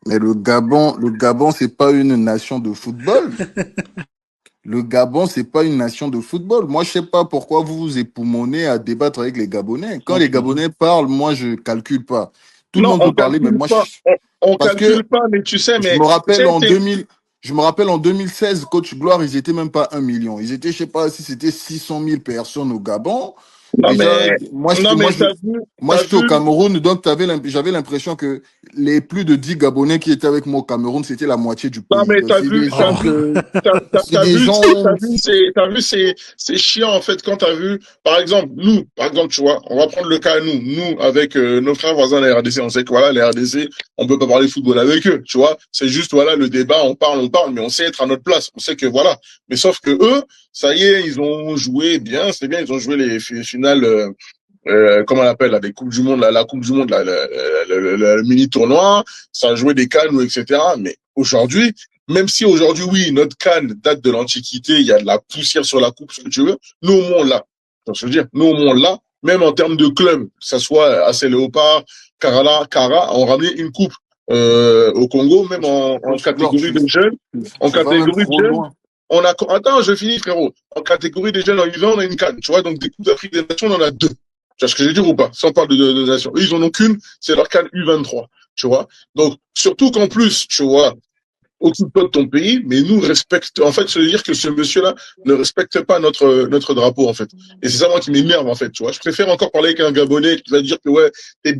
Mais le Gabon, c'est pas une nation de football. Le Gabon, c'est pas une nation de football. Moi, je sais pas pourquoi vous vous époumonez à débattre avec les Gabonais. Quand les Gabonais parlent, moi, je calcule pas. Tout le Non, monde on peut parler, mais calcule moi, pas. On parce que calcule pas, mais tu sais, je mais me tu sais, rappelle en 2000, je me rappelle en 2016, Coach Gloire, ils étaient même pas 1 million. Ils étaient, je sais pas si c'était 600 000 personnes au Gabon. non Déjà, mais, moi, non mais t'as j'étais au vu, Cameroun, donc j'avais l'impression que les plus de 10 Gabonais qui étaient avec moi au Cameroun, c'était la moitié du non pays. mais Donc, c'est des gens Oh. que, c'est t'as des vu, gens, t'as vu, c'est chiant en fait quand t'as vu, par exemple, nous, par exemple, tu vois, on va prendre le cas nous avec nos frères voisins de la RDC, on sait que voilà, les RDC, on peut pas parler football avec eux, tu vois, c'est juste voilà le débat, on parle, mais on sait être à notre place, on sait que voilà, mais sauf que eux, ça y est, ils ont joué bien, c'est bien, ils ont joué les finales. Comment on appelle, la Coupe du Monde, la Coupe du Monde, le mini tournoi, ça a joué des CAN, etc. Mais aujourd'hui, même si aujourd'hui, oui, notre CAN date de l'Antiquité, il y a de la poussière sur la coupe, ce que tu veux, nous au moins on l'a. Je veux dire, nous au moins on l'a, même en termes de club, que ce soit AC Léopard, Cara, ont ramené une coupe au Congo, même en Coach Gloire, catégorie de jeunes. En tu vas même catégorie de trop jeunes, loin. on a, attends, je finis, frérot. En catégorie des jeunes en U20, on a une CAN, tu vois, donc des coupes d'Afrique des Nations, on en a deux. Tu vois ce que je veux dire ou pas? Si on parle de nation. Eux, ils en ont qu'une, c'est leur CAN U23. Tu vois? Donc, surtout qu'en plus, tu vois, occupe-toi de ton pays, mais nous respecte. En fait, ça veut dire que ce monsieur-là ne respecte pas notre drapeau, en fait. Et c'est ça, moi, qui m'énerve, en fait, tu vois. Je préfère encore parler avec un Gabonais qui va dire que, ouais, t'es